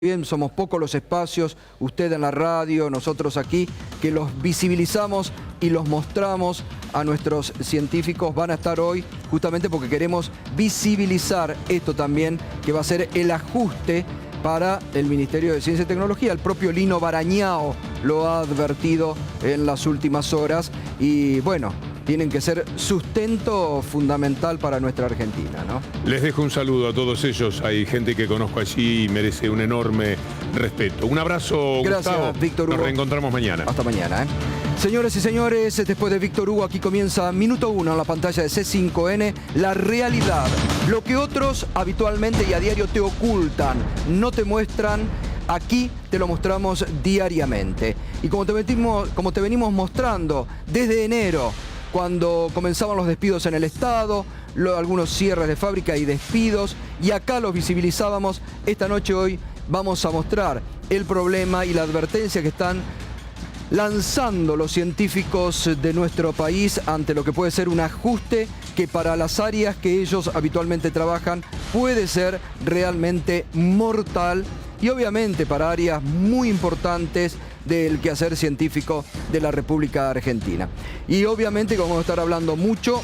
Bien, somos pocos los espacios, usted en la radio, nosotros aquí, que los visibilizamos y los mostramos a nuestros científicos. Van a estar hoy justamente porque queremos visibilizar esto también, que va a ser el ajuste para el Ministerio de Ciencia y Tecnología. El propio Lino Barañao lo ha advertido en las últimas horas y bueno, tienen que ser sustento fundamental para nuestra Argentina, ¿no? Les dejo un saludo a todos ellos. Hay gente que conozco allí y merece un enorme respeto. Un abrazo, gracias, Gustavo. Víctor Hugo. Nos reencontramos mañana. Hasta mañana, ¿eh? Señores y señores, después de Víctor Hugo, aquí comienza Minuto 1 en la pantalla de C5N. La realidad, lo que otros habitualmente y a diario te ocultan, no te muestran, aquí te lo mostramos diariamente. Y como te venimos mostrando desde enero, cuando comenzaban los despidos en el Estado, algunos cierres de fábrica y despidos, y acá los visibilizábamos. Esta noche hoy vamos a mostrar el problema y la advertencia que están lanzando los científicos de nuestro país ante lo que puede ser un ajuste que para las áreas que ellos habitualmente trabajan puede ser realmente mortal, y obviamente para áreas muy importantes del quehacer científico de la República Argentina. Y obviamente vamos a estar hablando mucho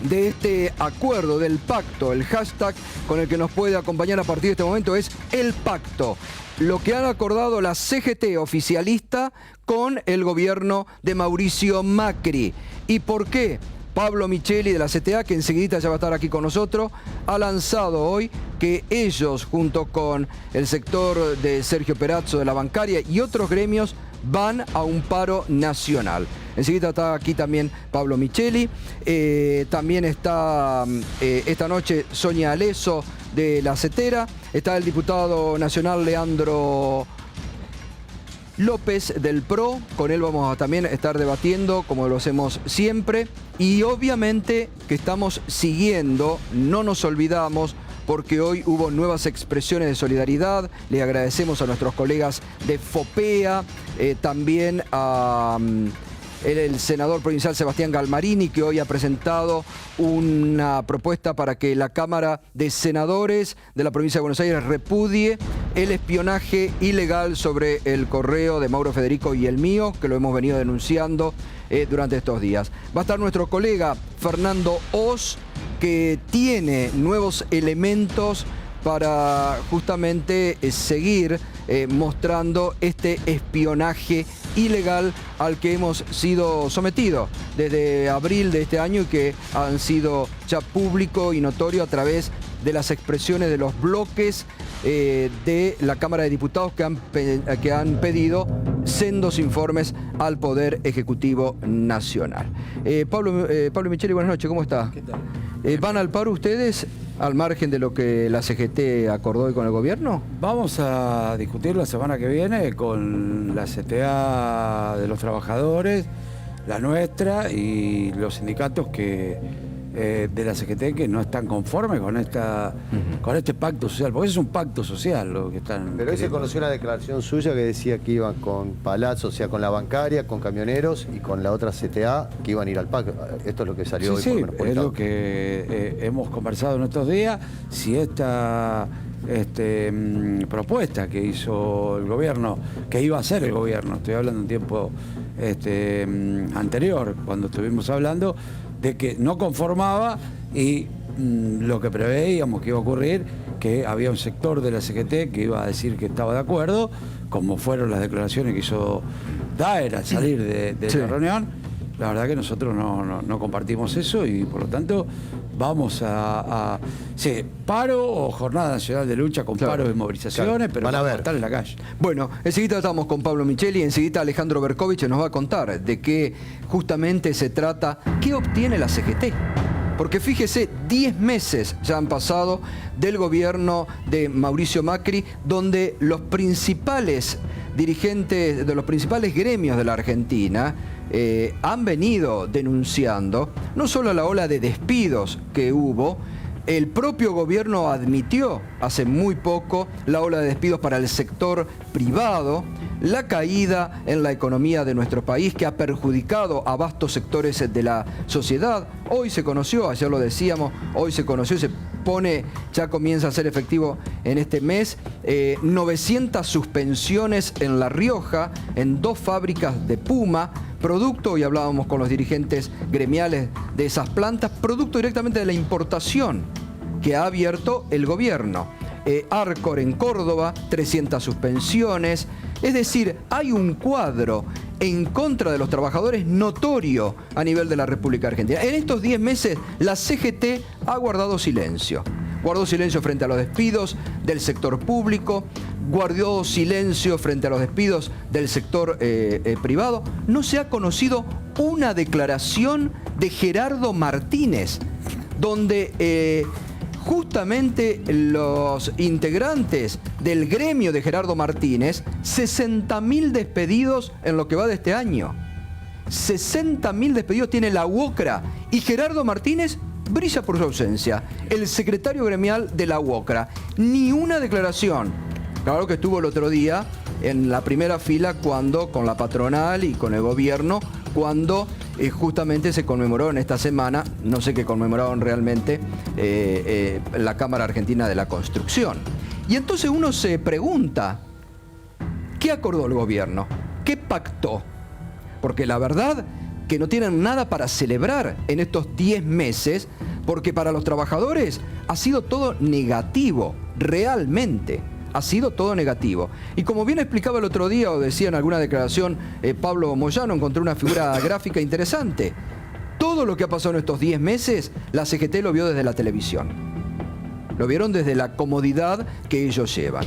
de este acuerdo, del pacto. El hashtag con el que nos puede acompañar a partir de este momento es el pacto. Lo que han acordado la CGT oficialista con el gobierno de Mauricio Macri. ¿Y por qué? Pablo Micheli de la CTA, que enseguida ya va a estar aquí con nosotros, ha lanzado hoy que ellos, junto con el sector de Sergio Perazzo de la bancaria y otros gremios, van a un paro nacional. Enseguida está aquí también Pablo Micheli. También está esta noche Sonia Aleso de la CETERA. Está el diputado nacional Leandro López del PRO, con él vamos a también estar debatiendo como lo hacemos siempre, y obviamente que estamos siguiendo, no nos olvidamos, porque hoy hubo nuevas expresiones de solidaridad. Le agradecemos a nuestros colegas de FOPEA, también a el senador provincial Sebastián Galmarini, que hoy ha presentado una propuesta para que la Cámara de Senadores de la provincia de Buenos Aires repudie el espionaje ilegal sobre el correo de Mauro Federico y el mío, que lo hemos venido denunciando durante estos días. Va a estar nuestro colega Fernando Oz, que tiene nuevos elementos para justamente seguir mostrando este espionaje ilegal al que hemos sido sometidos desde abril de este año y que han sido ya público y notorio a través de las expresiones de los bloques de la Cámara de Diputados que han pedido sendos informes al Poder Ejecutivo Nacional. Pablo Micheli, buenas noches, ¿cómo está? ¿Qué tal? ¿Van al paro ustedes al margen de lo que la CGT acordó hoy con el gobierno? Vamos a discutir la semana que viene con la CTA de los trabajadores, la nuestra y los sindicatos de la CGT que no están conformes con este pacto social, porque es un pacto social lo que están... Pero hoy se conoció una declaración suya que decía que iban con Palazzo, o sea, con la bancaria, con camioneros y con la otra CTA, que iban a ir al pacto. Esto es lo que salió hoy. Sí, es lo que hemos conversado en estos días. Si esta propuesta que hizo el gobierno, que iba a hacer el gobierno, estoy hablando de un tiempo anterior, cuando estuvimos hablando, de que no conformaba y lo que preveíamos que iba a ocurrir, que había un sector de la CGT que iba a decir que estaba de acuerdo, como fueron las declaraciones que hizo Daer al salir de la reunión. La verdad que nosotros no compartimos eso y por lo tanto vamos sí, paro o jornada nacional de lucha con paros y movilizaciones, pero vamos a estar en la calle. Bueno, enseguida estamos con Pablo Micheli, enseguida Alejandro Berkovich nos va a contar de qué justamente se trata, qué obtiene la CGT. Porque fíjese, 10 meses ya han pasado del gobierno de Mauricio Macri, donde los principales dirigentes de los principales gremios de la Argentina han venido denunciando no solo la ola de despidos que hubo. El propio gobierno admitió hace muy poco la ola de despidos para el sector privado, la caída en la economía de nuestro país que ha perjudicado a vastos sectores de la sociedad. Hoy se conoció, ayer lo decíamos, hoy se conoció, se ya comienza a ser efectivo en este mes, 900 suspensiones en La Rioja, en 2 fábricas de Puma, producto, y hablábamos con los dirigentes gremiales de esas plantas, producto directamente de la importación que ha abierto el gobierno. Arcor en Córdoba, 300 suspensiones. Es decir, hay un cuadro en contra de los trabajadores notorio a nivel de la República Argentina. En estos 10 meses, la CGT ha guardado silencio. Guardó silencio frente a los despidos del sector público, guardó silencio frente a los despidos del sector privado. No se ha conocido una declaración de Gerardo Martínez, donde justamente los integrantes del gremio de Gerardo Martínez, 60.000 despedidos en lo que va de este año. 60.000 despedidos tiene la UOCRA y Gerardo Martínez brilla por su ausencia. El secretario gremial de la UOCRA, ni una declaración. Claro que estuvo el otro día en la primera fila cuando, con la patronal y con el gobierno, cuando justamente se conmemoró en esta semana, no sé qué conmemoraron realmente, la Cámara Argentina de la Construcción. Y entonces uno se pregunta, ¿qué acordó el gobierno? ¿Qué pactó? Porque la verdad que no tienen nada para celebrar en estos 10 meses, porque para los trabajadores ha sido todo negativo, realmente. Ha sido todo negativo. Y como bien explicaba el otro día, o decía en alguna declaración Pablo Moyano, encontré una figura gráfica interesante. Todo lo que ha pasado en estos 10 meses, la CGT lo vio desde la televisión. Lo vieron desde la comodidad que ellos llevan.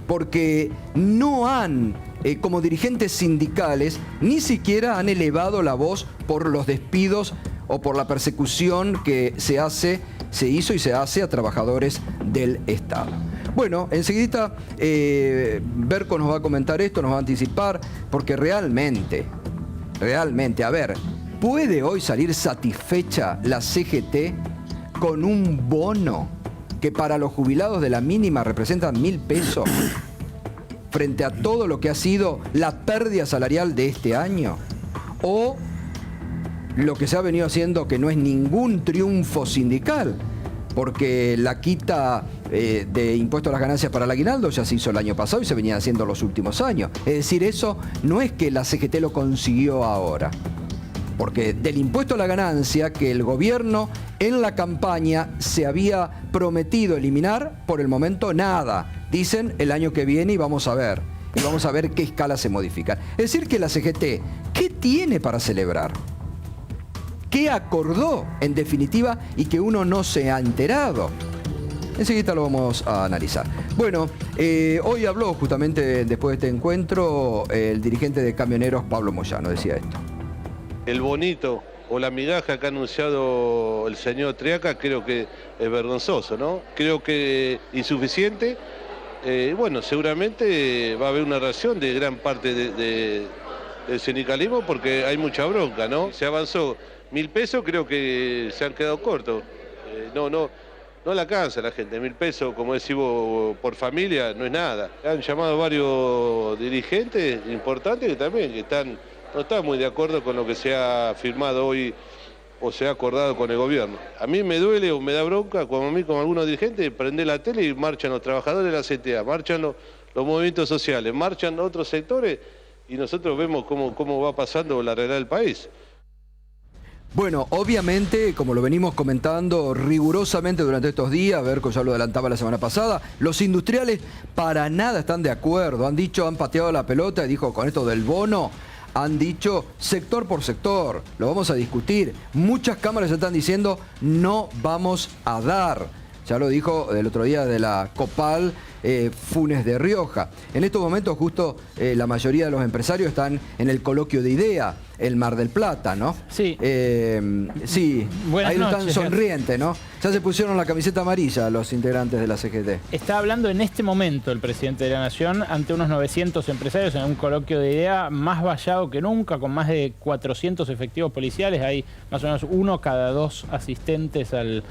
Porque no han, como dirigentes sindicales, ni siquiera han elevado la voz por los despidos o por la persecución que se hizo y se hace a trabajadores del Estado. Bueno, enseguida Berco nos va a comentar esto, nos va a anticipar, porque realmente, a ver, ¿puede hoy salir satisfecha la CGT con un bono que para los jubilados de la mínima representan 1.000 pesos frente a todo lo que ha sido la pérdida salarial de este año? ¿O lo que se ha venido haciendo, que no es ningún triunfo sindical? Porque la quita de impuesto a las ganancias para el aguinaldo ya se hizo el año pasado y se venía haciendo los últimos años. Es decir, eso no es que la CGT lo consiguió ahora. Porque del impuesto a la ganancia que el gobierno en la campaña se había prometido eliminar, por el momento nada. Dicen el año que viene y vamos a ver. Y vamos a ver qué escala se modifica. Es decir, que la CGT, ¿qué tiene para celebrar? ¿Qué acordó, en definitiva, y que uno no se ha enterado? Enseguida lo vamos a analizar. Bueno, hoy habló justamente después de este encuentro el dirigente de camioneros, Pablo Moyano, decía esto. El bonito o la migaja que ha anunciado el señor Triaca creo que es vergonzoso, ¿no? Creo que insuficiente. Bueno, seguramente va a haber una reacción de gran parte del sindicalismo porque hay mucha bronca, ¿no? Se avanzó 1.000 pesos, creo que se han quedado cortos. No le alcanza a la gente. 1.000 pesos, como decimos, por familia, no es nada. Han llamado varios dirigentes importantes que también no están muy de acuerdo con lo que se ha firmado hoy o se ha acordado con el gobierno. A mí me duele o me da bronca, como a mí, como algunos dirigentes, prender la tele y marchan los trabajadores de la CTA, marchan los movimientos sociales, marchan otros sectores y nosotros vemos cómo va pasando la realidad del país. Bueno, obviamente, como lo venimos comentando rigurosamente durante estos días, Berco ya lo adelantaba la semana pasada, los industriales para nada están de acuerdo. Han pateado la pelota y dijo, con esto del bono, han dicho sector por sector, lo vamos a discutir. Muchas cámaras ya están diciendo, no vamos a dar. Ya lo dijo el otro día de la Copal, Funes de Rioja. En estos momentos justo la mayoría de los empresarios están en el coloquio de IDEA, el Mar del Plata, ¿no? Sí. Sí, Buenas ahí noches. están sonrientes, ¿no? Ya se pusieron la camiseta amarilla los integrantes de la CGT. Está hablando en este momento el presidente de la Nación ante unos 900 empresarios en un coloquio de IDEA más vallado que nunca, con más de 400 efectivos policiales. Hay más o menos 1 cada 2 asistentes al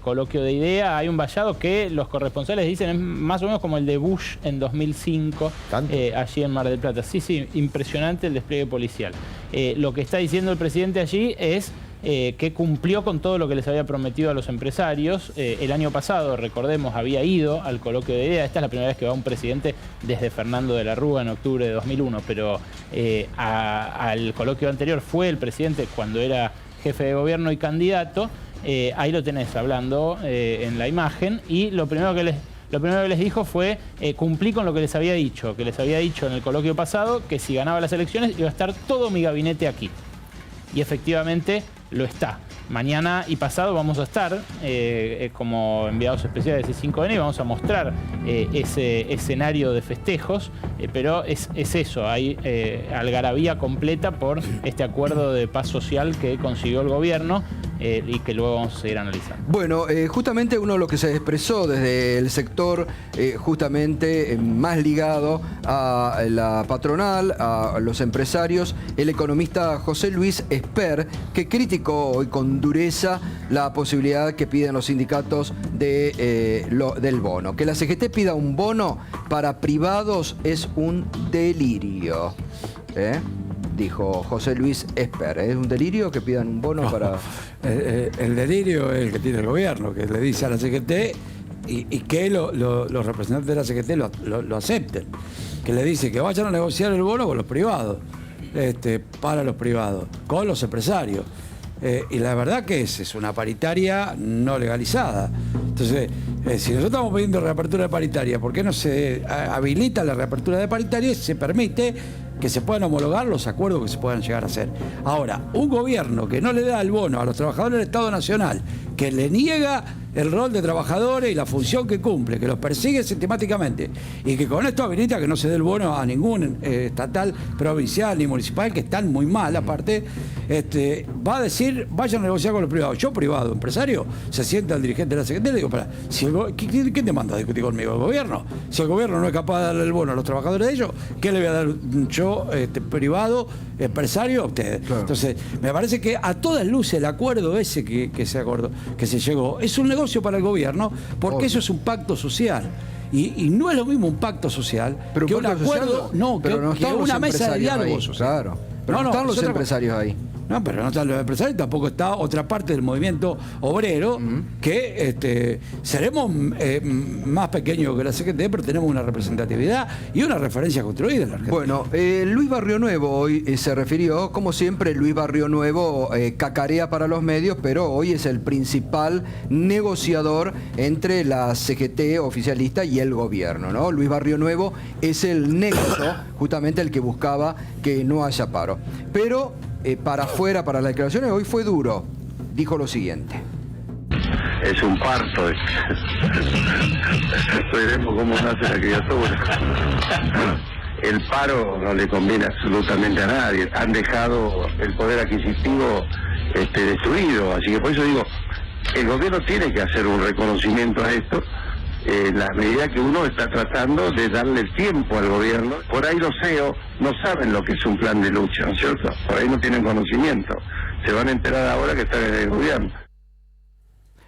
coloquio de IDEA. Hay un vallado que los corresponsales dicen es más o menos como el de Bush en 2005, allí en Mar del Plata. Sí, impresionante el despliegue policial. Lo que está diciendo el presidente allí es que cumplió con todo lo que les había prometido a los empresarios. El año pasado, recordemos, había ido al coloquio de ideas. Esta es la primera vez que va un presidente desde Fernando de la Rúa en octubre de 2001, pero al coloquio anterior fue el presidente cuando era jefe de gobierno y candidato. Ahí lo tenés hablando en la imagen, y lo primero que les dijo fue cumplí con lo que les había dicho en el coloquio pasado, que si ganaba las elecciones iba a estar todo mi gabinete aquí. Y efectivamente lo está. Mañana y pasado vamos a estar como enviados especiales de C5N y vamos a mostrar ese escenario de festejos, pero es eso, hay algarabía completa por este acuerdo de paz social que consiguió el gobierno y que luego vamos a seguir analizando. Bueno, justamente uno de lo que se expresó desde el sector justamente más ligado a la patronal, a los empresarios, el economista José Luis Esper, que criticó hoy con dureza la posibilidad que piden los sindicatos del bono. Que la CGT pida un bono para privados es un delirio. Dijo José Luis Esper. ¿Es un delirio que pidan un bono para...? El delirio es el que tiene el gobierno, que le dice a la CGT y que los representantes de la CGT lo acepten. Que le dice que vayan a negociar el bono con los privados, para los privados, con los empresarios. Y la verdad que es una paritaria no legalizada. Entonces, si nosotros estamos pidiendo reapertura de paritaria, ¿por qué no se habilita la reapertura de paritaria y se permite que se puedan homologar los acuerdos que se puedan llegar a hacer? Ahora, un gobierno que no le da el bono a los trabajadores del Estado Nacional, que le niega el rol de trabajadores y la función que cumple, que los persigue sistemáticamente, y que con esto habilita que no se dé el bono a ningún estatal, provincial ni municipal, que están muy mal aparte, va a decir, vayan a negociar con los privados. Yo, privado, empresario, se sienta el dirigente de la CGT y le digo, ¿quién te manda a discutir conmigo? ¿El gobierno? Si el gobierno no es capaz de darle el bono a los trabajadores de ellos, ¿qué le voy a dar yo, privado, empresario, a ustedes? Claro. Entonces, me parece que a todas luces el acuerdo ese que se llegó es un negocio para el gobierno, porque eso es un pacto social. Y no es lo mismo un pacto social pero que un acuerdo, que una mesa de diálogo social. Claro, pero no están los empresarios ahí. No, pero no están los empresarios, tampoco está otra parte del movimiento obrero, que seremos más pequeños que la CGT, pero tenemos una representatividad y una referencia construida en la Argentina. Bueno, Luis Barrio Nuevo hoy se refirió, como siempre, Luis Barrio Nuevo cacarea para los medios, pero hoy es el principal negociador entre la CGT oficialista y el gobierno, ¿no? Luis Barrio Nuevo es el nexo, justamente el que buscaba que no haya paro. Pero para afuera, para las declaraciones, hoy fue duro. Dijo lo siguiente. Es un parto. Veremos cómo nace la criatura. El paro no le conviene absolutamente a nadie. Han dejado el poder adquisitivo destruido. Así que por eso digo, el gobierno tiene que hacer un reconocimiento a esto. En la medida que uno está tratando de darle el tiempo al gobierno. Por ahí los CEO no saben lo que es un plan de lucha, ¿no es cierto? Por ahí no tienen conocimiento. Se van a enterar ahora que están en el gobierno.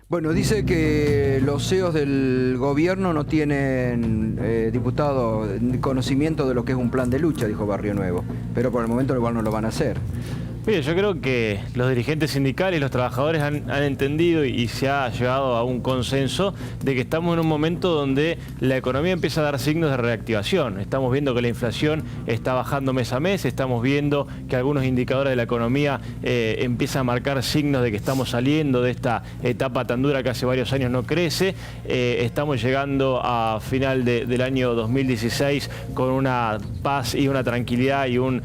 Bueno, dice que los CEOs del gobierno no tienen, diputado, conocimiento de lo que es un plan de lucha, dijo Barrio Nuevo. Pero por el momento igual no lo van a hacer. Mire, yo creo que los dirigentes sindicales y los trabajadores han entendido y se ha llegado a un consenso de que estamos en un momento donde la economía empieza a dar signos de reactivación. Estamos viendo que la inflación está bajando mes a mes, estamos viendo que algunos indicadores de la economía empiezan a marcar signos de que estamos saliendo de esta etapa tan dura que hace varios años no crece. Estamos llegando a final del año 2016 con una paz y una tranquilidad y un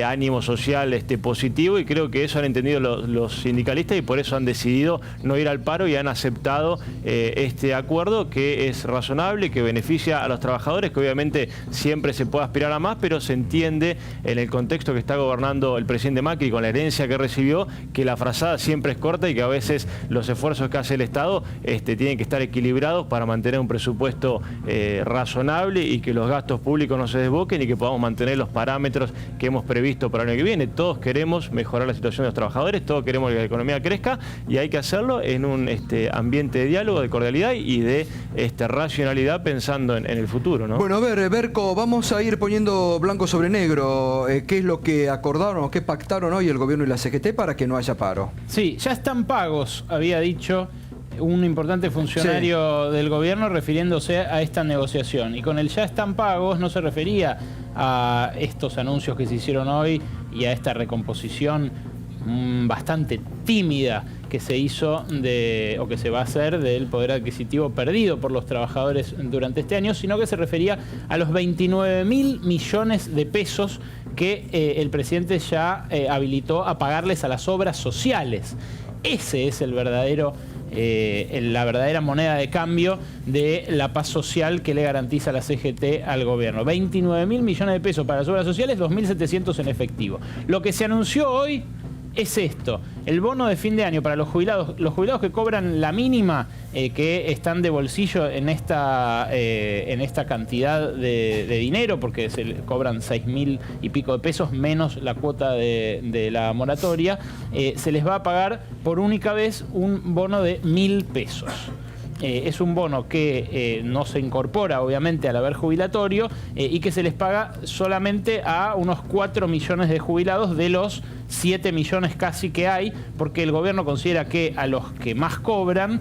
ánimo social positivo. Y creo que eso han entendido los sindicalistas y por eso han decidido no ir al paro y han aceptado este acuerdo que es razonable, que beneficia a los trabajadores, que obviamente siempre se puede aspirar a más, pero se entiende en el contexto que está gobernando el presidente Macri con la herencia que recibió, que la frazada siempre es corta y que a veces los esfuerzos que hace el Estado tienen que estar equilibrados para mantener un presupuesto razonable y que los gastos públicos no se desboquen y que podamos mantener los parámetros que hemos previsto para el año que viene. Todos queremos queremos mejorar la situación de los trabajadores, todos queremos que la economía crezca y hay que hacerlo en un ambiente de diálogo, de cordialidad y de racionalidad pensando en el futuro, ¿no? Bueno, a ver, Berco, vamos a ir poniendo blanco sobre negro. ¿Qué es lo que acordaron o qué pactaron hoy el gobierno y la CGT para que no haya paro? Sí, ya están pagos, había dicho un importante funcionario del gobierno refiriéndose a esta negociación. Y con el ya están pagos no se refería a estos anuncios que se hicieron hoy y a esta recomposición bastante tímida que se hizo o que se va a hacer del poder adquisitivo perdido por los trabajadores durante este año, sino que se refería a los 29.000 millones de pesos que el presidente ya habilitó a pagarles a las obras sociales. Ese es la verdadera moneda de cambio de la paz social que le garantiza la CGT al gobierno. 29.000 millones de pesos para las obras sociales, 2.700 en efectivo. Lo que se anunció hoy es esto, el bono de fin de año para los jubilados que cobran la mínima, que están de bolsillo en esta cantidad de dinero, porque se cobran 6.000 y pico de pesos menos la cuota de la moratoria, se les va a pagar por única vez un bono de 1.000 pesos. Es un bono que no se incorpora obviamente al haber jubilatorio y que se les paga solamente a unos 4 millones de jubilados de los 7 millones casi que hay, porque el gobierno considera que a los que más cobran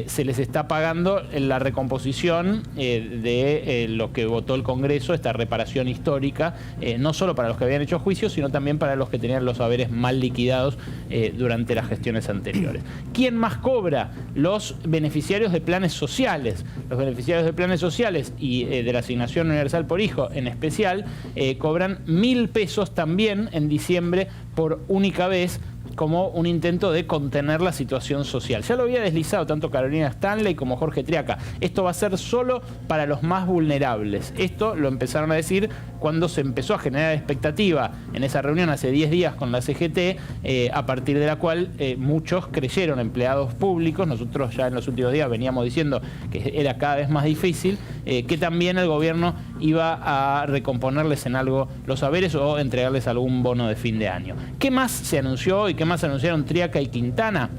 se les está pagando la recomposición de lo que votó el Congreso, esta reparación histórica, no solo para los que habían hecho juicios, sino también para los que tenían los haberes mal liquidados durante las gestiones anteriores. ¿Quién más cobra? Los beneficiarios de planes sociales. Los beneficiarios de planes sociales y de la asignación universal por hijo en especial cobran 1.000 pesos también en diciembre por única vez, como un intento de contener la situación social. Ya lo había deslizado tanto Carolina Stanley como Jorge Triaca. Esto va a ser solo para los más vulnerables. Esto lo empezaron a decir cuando se empezó a generar expectativa en esa reunión hace 10 días con la CGT, a partir de la cual muchos creyeron, empleados públicos, nosotros ya en los últimos días veníamos diciendo que era cada vez más difícil, que también el gobierno iba a recomponerles en algo los haberes o entregarles algún bono de fin de año. ¿Qué más se anunció hoy? ¿Qué más anunciaron Triaca y Quintana?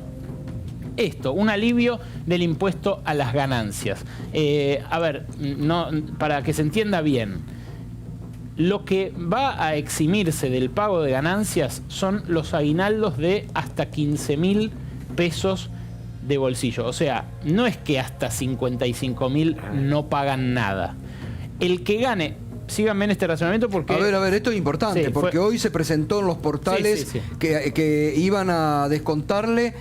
Esto, un alivio del impuesto a las ganancias. Para que se entienda bien, lo que va a eximirse del pago de ganancias son los aguinaldos de hasta 15.000 pesos de bolsillo. O sea, no es que hasta 55.000 no pagan nada. El que gane... Síganme en este razonamiento porque... A ver, esto es importante, porque hoy se presentó en los portales que iban a descontarle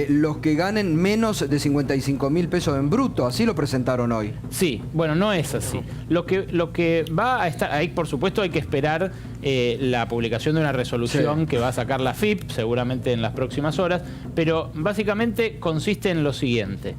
los que ganen menos de 55.000 pesos en bruto, así lo presentaron hoy. Sí, bueno, no es así. Lo que va a estar ahí, por supuesto, hay que esperar la publicación de una resolución que va a sacar la FIP, seguramente en las próximas horas, pero básicamente consiste en lo siguiente.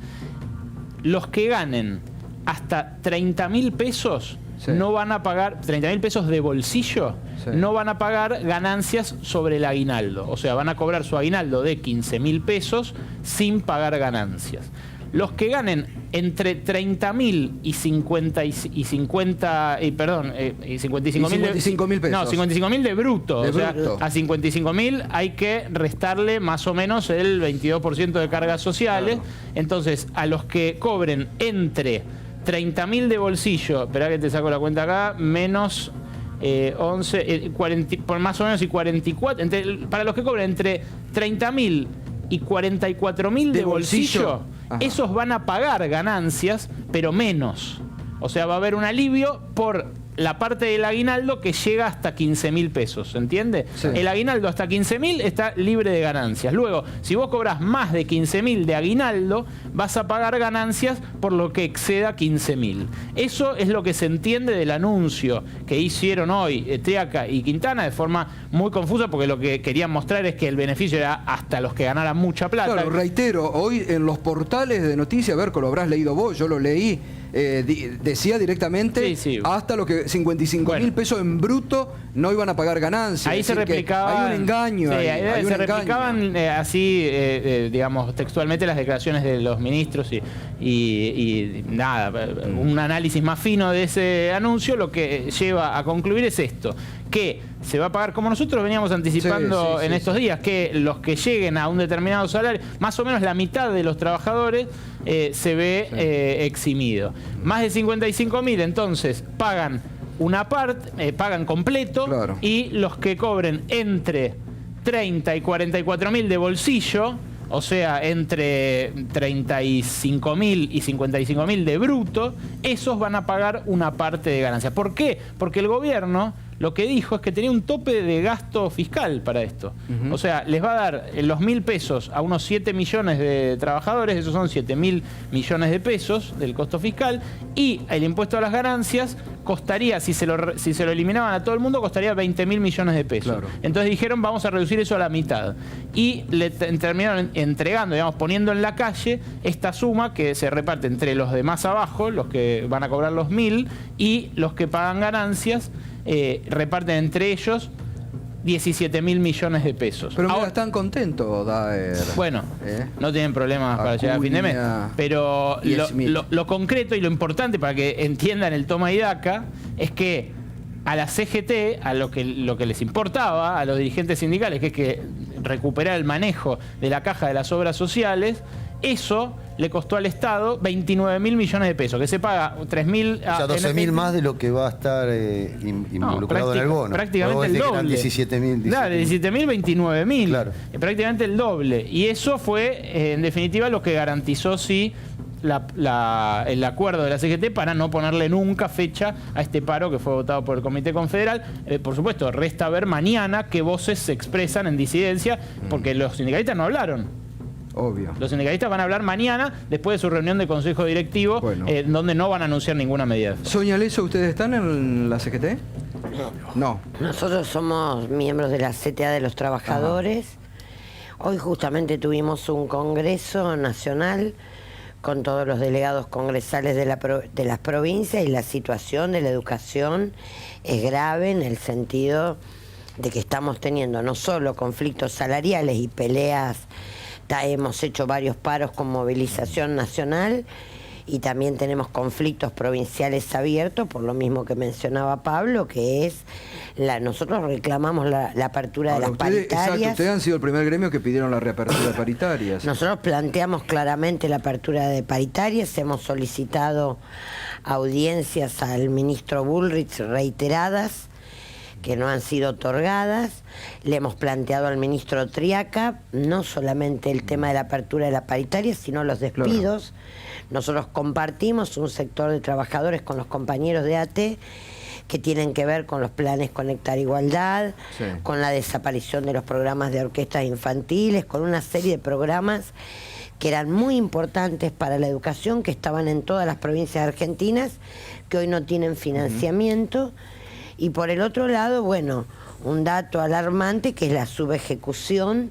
Los que ganen hasta 30.000 pesos... no van a pagar, 30.000 pesos de bolsillo, no van a pagar ganancias sobre el aguinaldo. O sea, van a cobrar su aguinaldo de 15.000 pesos sin pagar ganancias. Los que ganen entre 30.000 y 55.000 pesos. No, 55.000 de bruto. O sea, a 55.000 hay que restarle más o menos el 22% de cargas sociales. Claro. Entonces, a los que cobren entre 30.000 de bolsillo, esperá que te saco la cuenta acá, menos 11, 40, por más o menos y 44, para los que cobren entre 30.000 y 44.000 de bolsillo, esos van a pagar ganancias, pero menos. O sea, va a haber un alivio por la parte del aguinaldo que llega hasta 15.000 pesos, ¿se entiende? Sí. El aguinaldo hasta 15.000 está libre de ganancias. Luego, si vos cobras más de 15.000 de aguinaldo, vas a pagar ganancias por lo que exceda 15.000. Eso es lo que se entiende del anuncio que hicieron hoy Triaca y Quintana de forma muy confusa, porque lo que querían mostrar es que el beneficio era hasta los que ganaran mucha plata. Claro, reitero, hoy en los portales de noticias, Berco, lo habrás leído vos, yo lo leí, decía directamente hasta lo que 55.000 pesos en bruto no iban a pagar ganancias. Ahí se replicaban. Hay un engaño. Se replicaban así, digamos, textualmente las declaraciones de los ministros y nada, un análisis más fino de ese anuncio lo que lleva a concluir es esto, que se va a pagar, como nosotros veníamos anticipando en estos días, que los que lleguen a un determinado salario, más o menos la mitad de los trabajadores se ve eximido. Más de 55.000 entonces pagan una parte, pagan completo, claro. Y los que cobren entre 30 y 44.000 de bolsillo, o sea, entre 35.000 y 55.000 de bruto, esos van a pagar una parte de ganancia. ¿Por qué? Porque el gobierno lo que dijo es que tenía un tope de gasto fiscal para esto. O sea, les va a dar los 1.000 pesos a unos 7 millones de trabajadores, esos son 7.000 millones de pesos del costo fiscal, y el impuesto a las ganancias costaría, si se lo eliminaban a todo el mundo, costaría 20.000 millones de pesos. Claro. Entonces dijeron, vamos a reducir eso a la mitad. Y le terminaron entregando, digamos, poniendo en la calle esta suma que se reparte entre los de más abajo, los que van a cobrar los 1.000, y los que pagan ganancias, reparten entre ellos 17.000 millones de pesos. Pero mira, ahora, están contentos, Daer. bueno, no tienen problemas para llegar a fin de mes. Pero lo concreto y lo importante para que entiendan el toma y daca es que a la CGT, a lo que les importaba, a los dirigentes sindicales, que es que recuperar el manejo de la caja de las obras sociales, eso le costó al Estado 29.000 millones de pesos, que se paga 3.000... O sea, 12.000 más de lo que va a estar involucrado en el bono. Prácticamente el doble. 17.000. Claro, de 17.000, 29.000. Claro. Prácticamente el doble. Y eso fue, en definitiva, lo que garantizó, sí, el acuerdo de la CGT para no ponerle nunca fecha a este paro que fue votado por el Comité Confederal. Por supuesto, resta ver mañana qué voces se expresan en disidencia, porque los sindicalistas no hablaron. Obvio. Los sindicalistas van a hablar mañana, después de su reunión de consejo directivo, donde no van a anunciar ninguna medida. Sonia Leso, ¿ustedes están en la CGT? No. Nosotros somos miembros de la CTA de los Trabajadores. Hoy justamente tuvimos un congreso nacional con todos los delegados congresales de las provincias, y la situación de la educación es grave en el sentido de que estamos teniendo no solo conflictos salariales y peleas. Hemos hecho varios paros con movilización nacional, y también tenemos conflictos provinciales abiertos, por lo mismo que mencionaba Pablo, que es nosotros reclamamos la apertura de las paritarias. Exacto, ustedes han sido el primer gremio que pidieron la reapertura de paritarias. Nosotros planteamos claramente la apertura de paritarias, hemos solicitado audiencias al ministro Bullrich reiteradas, que no han sido otorgadas. Le hemos planteado al ministro Triaca no solamente el tema de la apertura de la paritaria, sino los despidos. Claro. Nosotros compartimos un sector de trabajadores con los compañeros de AT que tienen que ver con los planes Conectar Igualdad, con la desaparición de los programas de orquestas infantiles, con una serie de programas que eran muy importantes para la educación, que estaban en todas las provincias argentinas, que hoy no tienen financiamiento. Y por el otro lado, bueno, un dato alarmante que es la subejecución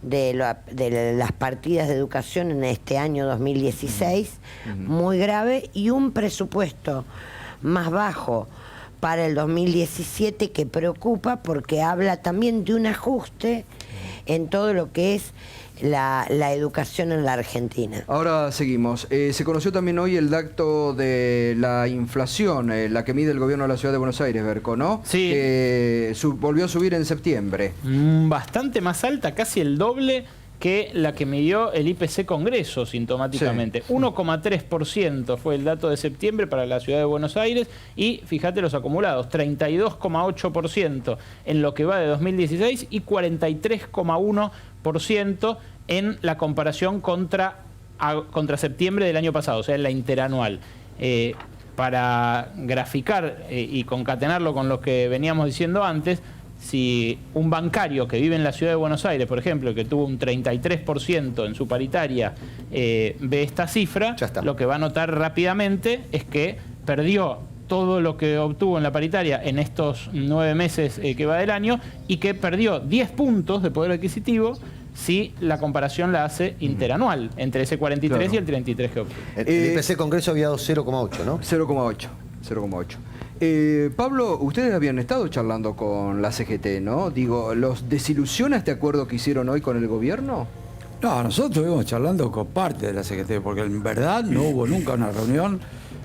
de las partidas de educación en este año 2016, muy grave, y un presupuesto más bajo para el 2017 que preocupa, porque habla también de un ajuste en todo lo que es la educación en la Argentina. Ahora seguimos. Se conoció también hoy el dato de la inflación, la que mide el gobierno de la Ciudad de Buenos Aires, Berco, ¿no? Sí. Que volvió a subir en septiembre. Bastante más alta, casi el doble que la que midió el IPC Congreso, sintomáticamente. Sí. 1,3% fue el dato de septiembre para la Ciudad de Buenos Aires, y fíjate los acumulados, 32,8% en lo que va de 2016 y 43,1% en la comparación contra septiembre del año pasado, o sea, en la interanual. Para graficar y concatenarlo con lo que veníamos diciendo antes, si un bancario que vive en la Ciudad de Buenos Aires, por ejemplo, que tuvo un 33% en su paritaria, ve esta cifra, lo que va a notar rápidamente es que perdió todo lo que obtuvo en la paritaria en estos 9 meses que va del año, y que perdió 10 puntos de poder adquisitivo si la comparación la hace interanual, entre ese 43 y el 33 que obtuvo. El IPC Congreso había dado 0,8, ¿no? 0,8. Pablo, ustedes habían estado charlando con la CGT, ¿no? Digo, ¿los desilusiona este acuerdo que hicieron hoy con el gobierno? No, nosotros estuvimos charlando con parte de la CGT, porque en verdad no hubo nunca una reunión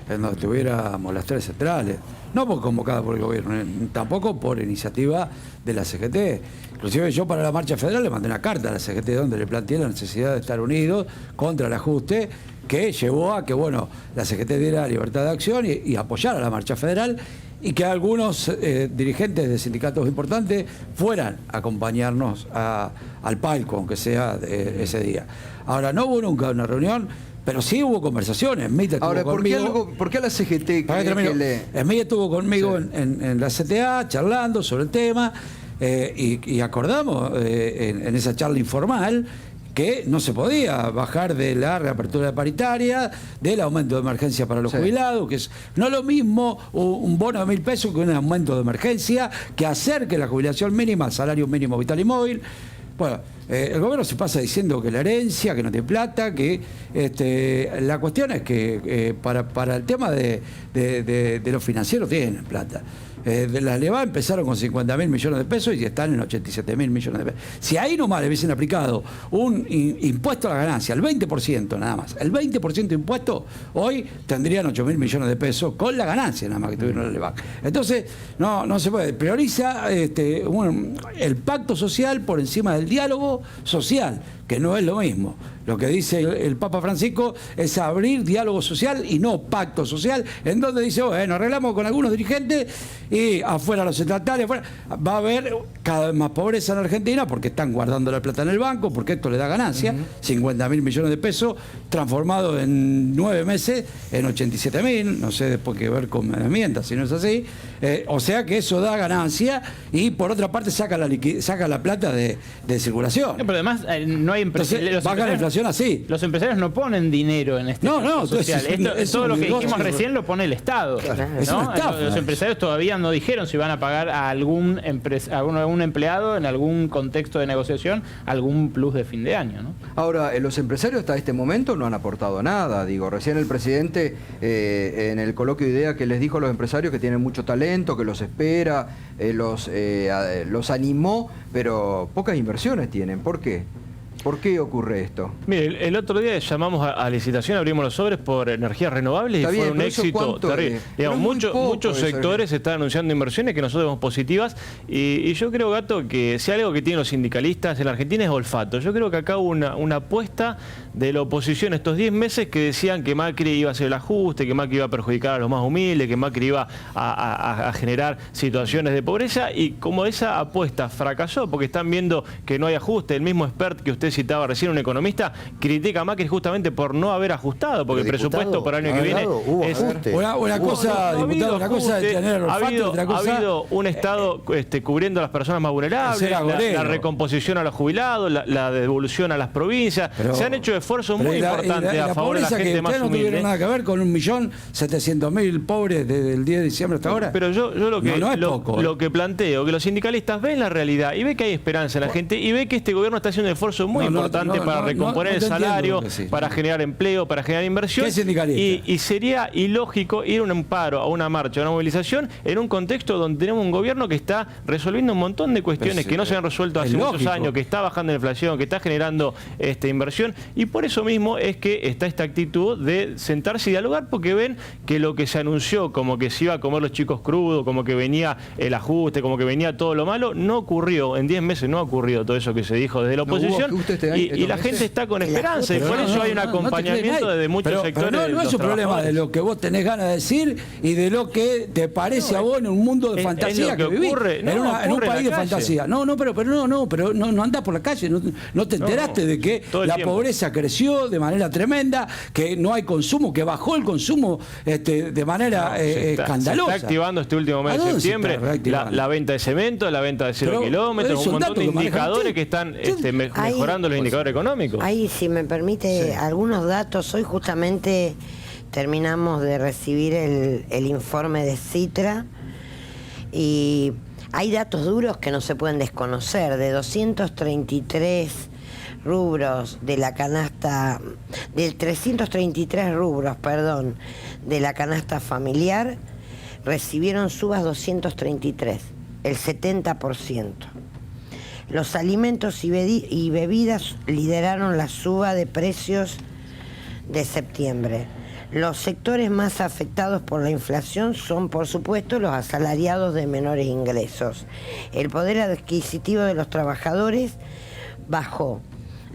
en donde tuviéramos las 3 centrales. No por convocada por el gobierno, tampoco por iniciativa de la CGT. Inclusive yo para la marcha federal le mandé una carta a la CGT donde le planteé la necesidad de estar unidos contra el ajuste, que llevó a que, bueno, la CGT diera libertad de acción y apoyara la marcha federal, y que algunos dirigentes de sindicatos importantes fueran a acompañarnos al palco, aunque sea ese día. Ahora, no hubo nunca una reunión, pero sí hubo conversaciones. Ahora, ¿por qué a la CGT Smith estuvo conmigo en la CTA charlando sobre el tema y acordamos en esa charla informal que no se podía bajar de la reapertura paritaria, del aumento de emergencia para los jubilados, que es no lo mismo un bono de 1.000 pesos que un aumento de emergencia, que acerque la jubilación mínima al salario mínimo vital y móvil. Bueno, el gobierno se pasa diciendo que la herencia, que no tiene plata, que la cuestión es que para el tema de los financieros tienen plata. De las LEVA empezaron con 50.000 millones de pesos y están en 87.000 millones de pesos. Si ahí nomás le hubiesen aplicado un impuesto a la ganancia, el 20% nada más, el 20% de impuesto, hoy tendrían 8.000 millones de pesos con la ganancia nada más que tuvieron la LEVA. Entonces, no se puede. Prioriza el pacto social por encima del diálogo social, que no es lo mismo. Lo que dice el Papa Francisco es abrir diálogo social y no pacto social, en donde dice, bueno, arreglamos con algunos dirigentes y afuera los estatales, afuera. Va a haber cada vez más pobreza en Argentina porque están guardando la plata en el banco, porque esto le da ganancia, 50.000 millones de pesos, transformado en 9 meses en 87.000, no sé después qué ver con herramientas, si no es así. O sea que eso da ganancia y por otra parte saca la plata de circulación. Pero además no hay empresarios. Baja la inflación así. Los empresarios no ponen dinero en este pacto social. Todo lo que dijimos recién lo pone el Estado. Claro. ¿no? Es una estafa. Los empresarios todavía no dijeron si van a pagar a algún empleado en algún contexto de negociación algún plus de fin de año, ¿no? Ahora, los empresarios hasta este momento no han aportado nada. Digo, recién el presidente en el coloquio de idea que les dijo a los empresarios que tienen mucho talento, que los espera, los animó, pero pocas inversiones tienen. ¿Por qué? ¿Por qué ocurre esto? Mire, el otro día llamamos a licitación, abrimos los sobres por energías renovables y fue un éxito terrible. Digamos, muchos sectores están anunciando inversiones que nosotros vemos positivas y yo creo, Gato, que si algo que tienen los sindicalistas en la Argentina es olfato. Yo creo que acá hubo una apuesta de la oposición estos 10 meses que decían que Macri iba a hacer el ajuste, que Macri iba a perjudicar a los más humildes, que Macri iba a generar situaciones de pobreza, y como esa apuesta fracasó porque están viendo que no hay ajuste, el mismo expert que usted citaba recién, un economista, critica a Macri justamente por no haber ajustado, porque el presupuesto para el año que viene es... Una cosa, diputado, una cosa es tener olfato, otra cosa... Ha habido un Estado cubriendo a las personas más vulnerables, la recomposición a los jubilados, la devolución a las provincias. Se han hecho esfuerzos muy importantes a favor de la gente más humilde. No tuvieron nada que ver con 1.700.000 pobres desde el 10 de diciembre hasta ahora. Pero yo lo que planteo, que los sindicalistas ven la realidad y ven que hay esperanza en la gente y ven que este gobierno está haciendo un esfuerzo muy importante para recomponer el salario, para generar empleo, para generar inversión. ¿Qué sindicalista? Y sería ilógico ir a un paro, a una marcha, a una movilización en un contexto donde tenemos un gobierno que está resolviendo un montón de cuestiones que no se han resuelto hace muchos años, que está bajando la inflación, que está generando inversión, y por eso mismo es que está esta actitud de sentarse y dialogar, porque ven que lo que se anunció como que se iba a comer los chicos crudos, como que venía el ajuste, como que venía todo lo malo, no ocurrió. En 10 meses no ha ocurrido todo eso que se dijo desde la oposición, y la gente está con esperanza, y por eso hay un acompañamiento desde muchos sectores. Pero no es un problema de lo que vos tenés ganas de decir y de lo que te parece a vos en un mundo de fantasía que vivís, en un país de fantasía. Pero no andás por la calle, no te enteraste de que la pobreza creció de manera tremenda, que no hay consumo, que bajó el consumo de manera escandalosa. Se está activando este último mes de septiembre la venta de cemento, la venta de 0 kilómetros, un montón de indicadores que están mejorando los indicadores económicos. Ahí, si me permite, algunos datos. Hoy justamente terminamos de recibir el informe de Citra y hay datos duros que no se pueden desconocer. De 233 rubros de la canasta, de 333 rubros, perdón, de la canasta familiar, recibieron subas 233, el 70%. Los alimentos y bebidas lideraron la suba de precios de septiembre. Los sectores más afectados por la inflación son, por supuesto, los asalariados de menores ingresos. El poder adquisitivo de los trabajadores bajó.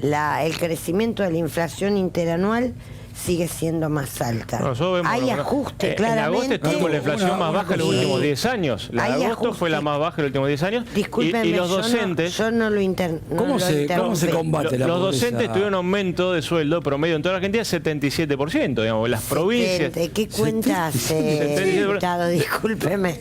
El crecimiento de la inflación interanual sigue siendo más alta. Hay ajuste, claramente. En agosto tuvimos la inflación más baja de los últimos 10 años. La de agosto fue la más baja de los últimos 10 años. Discúlpenme, y los docentes... Yo no lo ¿Cómo se combate la pobreza? Los docentes tuvieron un aumento de sueldo promedio en toda la Argentina de 77%, digamos. Las provincias... ¿Qué cuenta hace, diputado? Discúlpeme.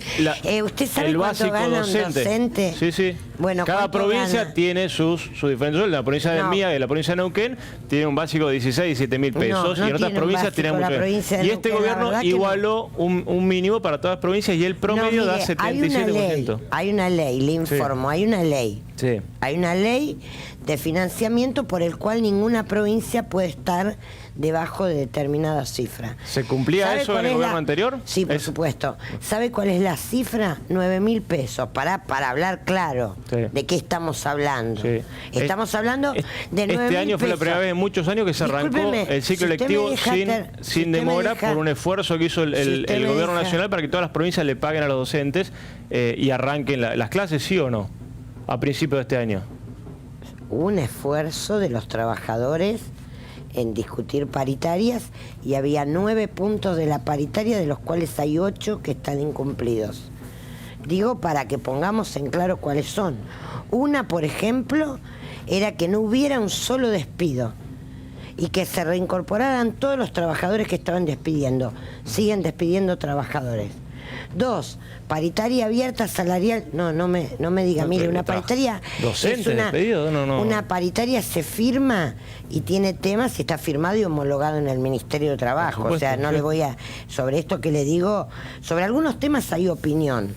¿Usted sabe cuánto gana un docente? Sí, sí. Bueno, cada provincia gana? tiene sus diferentes. La provincia de Mía y la provincia de Neuquén tiene un básico de 16, 17 mil pesos. Y en otras provincias tienen mucho menos. Y este gobierno igualó un mínimo para todas las provincias y el promedio da 77%. Hay una ley, le informo, hay una ley. Sí. Hay una ley de financiamiento por el cual ninguna provincia puede estar debajo de determinada cifra. ¿Se cumplía eso en el gobierno anterior? Sí, por supuesto. ¿Sabe cuál es la cifra? 9.000 pesos, para hablar claro de qué estamos hablando. Sí. Estamos hablando de 9.000 pesos. Este año fue la primera vez en muchos años que se arrancó el ciclo lectivo sin demora por un esfuerzo que hizo el gobierno nacional para que todas las provincias le paguen a los docentes y arranquen las clases, ¿sí o no? A principios de este año. Un esfuerzo de los trabajadores en discutir paritarias y había 9 puntos de la paritaria, de los cuales hay 8 que están incumplidos. Digo para que pongamos en claro cuáles son. Una, por ejemplo, era que no hubiera un solo despido y que se reincorporaran todos los trabajadores que estaban despidiendo. Siguen despidiendo trabajadores. 2, paritaria abierta salarial. No me diga, mire, una paritaria ¿docente es despedido? No. Una paritaria se firma y tiene temas y está firmado y homologado en el Ministerio de Trabajo. Supuesto, o sea, no le voy a... Sobre esto que le digo, sobre algunos temas hay opinión.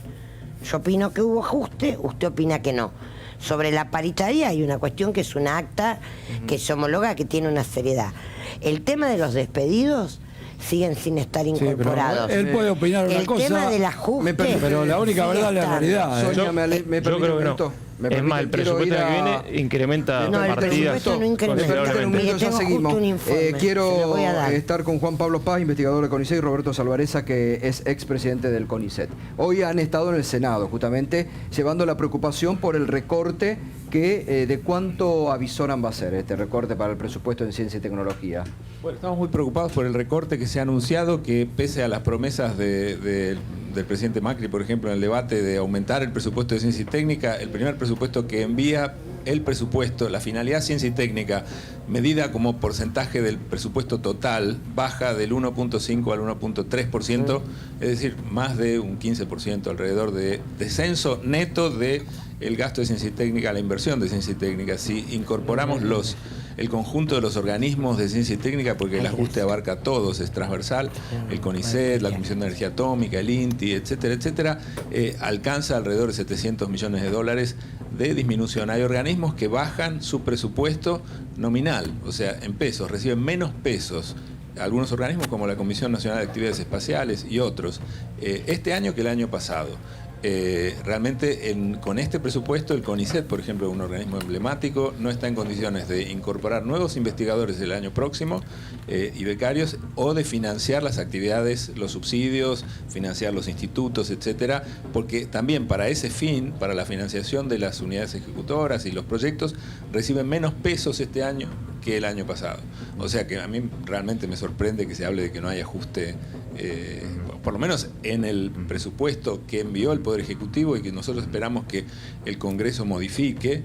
Yo opino que hubo ajuste, usted opina que no. Sobre la paritaria hay una cuestión que es un acta que se homologa, que tiene una seriedad. El tema de los despedidos siguen sin estar incorporados. Él puede opinar una cosa. El tema del ajuste... Pero la única verdad es la realidad. Sonia, yo creo que no. Es más, el presupuesto que viene incrementa partidas. Ya seguimos. Quiero estar con Juan Pablo Paz, investigador del CONICET, y Roberto Salvarezza, que es expresidente del CONICET. Hoy han estado en el Senado, justamente, llevando la preocupación por el recorte de cuánto avisoran va a ser este recorte para el presupuesto en ciencia y tecnología. Bueno, estamos muy preocupados por el recorte que se ha anunciado, que pese a las promesas del presidente Macri, por ejemplo, en el debate de aumentar el presupuesto de ciencia y técnica, el primer presupuesto que envía el presupuesto, la finalidad ciencia y técnica, medida como porcentaje del presupuesto total, baja del 1.5 al 1.3%, es decir, más de un 15% alrededor de descenso neto de el gasto de ciencia y técnica, la inversión de ciencia y técnica. Si incorporamos el conjunto de los organismos de ciencia y técnica, porque el ajuste abarca a todos, es transversal, el CONICET, la Comisión de Energía Atómica, el INTI, etcétera, etcétera, alcanza alrededor de 700 millones de dólares de disminución. Hay organismos que bajan su presupuesto nominal, o sea, en pesos, reciben menos pesos. Algunos organismos como la Comisión Nacional de Actividades Espaciales y otros, este año que el año pasado. Realmente con este presupuesto el CONICET, por ejemplo, un organismo emblemático, no está en condiciones de incorporar nuevos investigadores el año próximo y becarios, o de financiar las actividades, los subsidios, financiar los institutos, etcétera, porque también para ese fin, para la financiación de las unidades ejecutoras y los proyectos, reciben menos pesos este año que el año pasado. O sea que a mí realmente me sorprende que se hable de que no hay ajuste, por lo menos en el presupuesto que envió el Poder Ejecutivo y que nosotros esperamos que el Congreso modifique,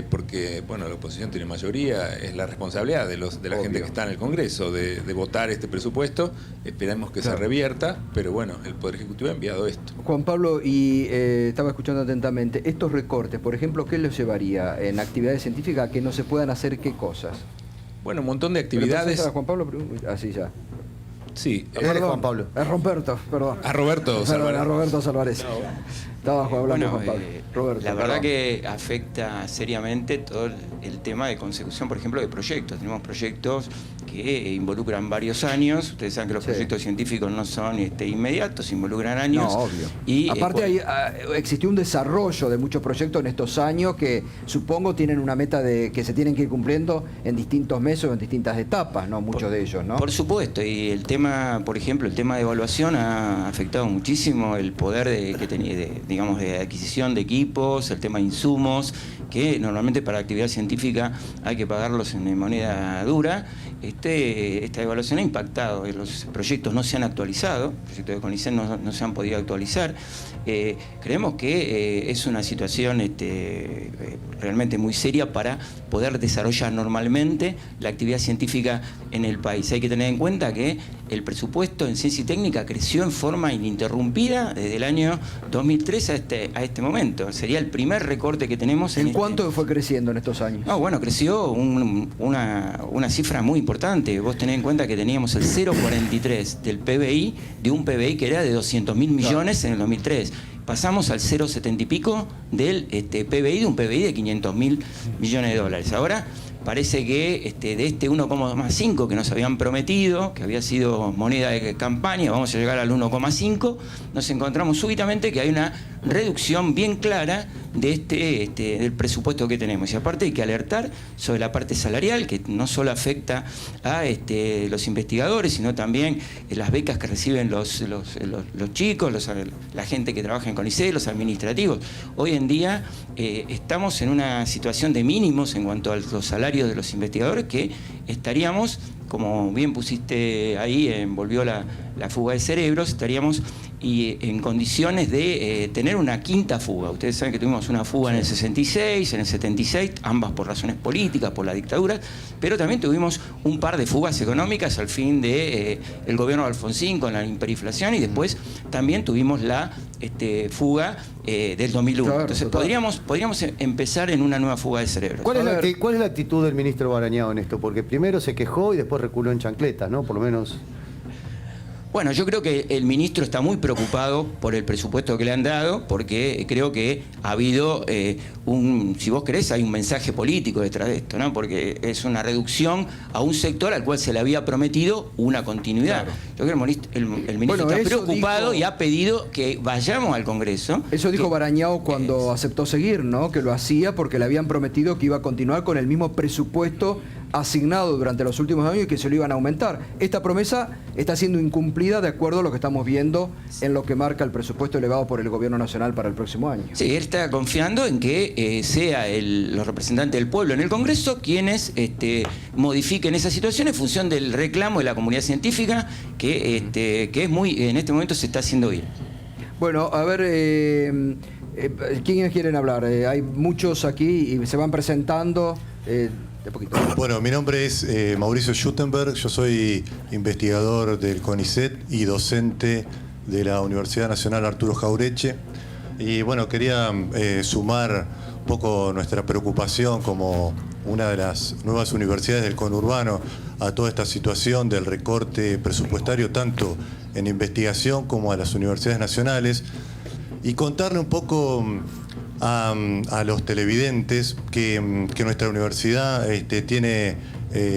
porque bueno, la oposición tiene mayoría, es la responsabilidad de la gente que está en el Congreso de votar este presupuesto. Esperamos que se revierta, pero bueno, el Poder Ejecutivo ha enviado esto. Juan Pablo, y estaba escuchando atentamente, estos recortes, por ejemplo, ¿qué los llevaría en actividades científicas a que no se puedan hacer qué cosas? Bueno, un montón de actividades. ¿A Juan Pablo? Así ya. Sí, perdón, Juan Pablo. Es Roberto, perdón. A Roberto Salvarezza. A Roberto Salvarezza. Estabas hablando con Pablo. Roberto, la verdad perdón. que afecta seriamente todo el tema de consecución, por ejemplo, de proyectos. Tenemos proyectos que involucran varios años. Ustedes saben que los proyectos científicos no son inmediatos, involucran años. No, obvio. Y, aparte existió un desarrollo de muchos proyectos en estos años que supongo tienen una meta de que se tienen que ir cumpliendo en distintos meses o en distintas etapas, ¿no? Muchos de ellos, ¿no? Por supuesto, y el tema, por ejemplo, el tema de evaluación ha afectado muchísimo el poder que tenía, digamos, de adquisición de equipos, el tema de insumos, que normalmente para actividad científica hay que pagarlos en moneda dura. Esta evaluación ha impactado, los proyectos no se han actualizado, los proyectos de CONICET no se han podido actualizar. Creemos que es una situación realmente muy seria para poder desarrollar normalmente la actividad científica en el país. Hay que tener en cuenta que el presupuesto en ciencia y técnica creció en forma ininterrumpida desde el año 2003 a este momento. Sería el primer recorte que tenemos. ¿En cuánto fue creciendo en estos años? No, bueno, creció una cifra muy importante. Vos tenés en cuenta que teníamos el 0,43 del PBI, de un PBI que era de 200.000 millones en el 2003. Pasamos al 0,70 y pico del PBI, de un PBI de 500.000 millones de dólares. Ahora parece que de este 1,5 que nos habían prometido, que había sido moneda de campaña, vamos a llegar al 1,5, nos encontramos súbitamente que hay una reducción bien clara de del presupuesto que tenemos. Y aparte hay que alertar sobre la parte salarial, que no solo afecta a los investigadores, sino también las becas que reciben los chicos, la gente que trabaja en CONICET, los administrativos. Hoy en día estamos en una situación de mínimos en cuanto a los salarios de los investigadores, que estaríamos, como bien pusiste ahí, volvió la fuga de cerebros, estaríamos en condiciones de tener una quinta fuga. Ustedes saben que tuvimos una fuga en el 66, en el 76, ambas por razones políticas, por la dictadura, pero también tuvimos un par de fugas económicas al fin de el gobierno de Alfonsín con la hiperinflación, y después también tuvimos la fuga del 2001. Claro, entonces podríamos empezar en una nueva fuga de cerebros. ¿Cuál es la actitud del ministro Barañao en esto? Porque primero se quejó y después reculó en chancletas, ¿no? Por lo menos. Bueno, yo creo que el ministro está muy preocupado por el presupuesto que le han dado, porque creo que ha habido si vos querés, hay un mensaje político detrás de esto, ¿no? Porque es una reducción a un sector al cual se le había prometido una continuidad. Claro. Yo creo que el ministro está preocupado y ha pedido que vayamos al Congreso. Eso dijo Barañao cuando aceptó seguir, ¿no? Que lo hacía porque le habían prometido que iba a continuar con el mismo presupuesto asignado durante los últimos años y que se lo iban a aumentar. Esta promesa está siendo incumplida de acuerdo a lo que estamos viendo en lo que marca el presupuesto elevado por el Gobierno Nacional para el próximo año. Sí, él está confiando en que sean los representantes del pueblo en el Congreso quienes modifiquen esa situación en función del reclamo de la comunidad científica que es muy, en este momento se está haciendo oír. Bueno, a ver, ¿quiénes quieren hablar? Hay muchos aquí y se van presentando. Bueno, mi nombre es Mauricio Schuttenberg, yo soy investigador del CONICET y docente de la Universidad Nacional Arturo Jaureche. Y bueno, quería sumar un poco nuestra preocupación como una de las nuevas universidades del conurbano a toda esta situación del recorte presupuestario tanto en investigación como a las universidades nacionales, y contarle un poco a los televidentes que nuestra universidad tiene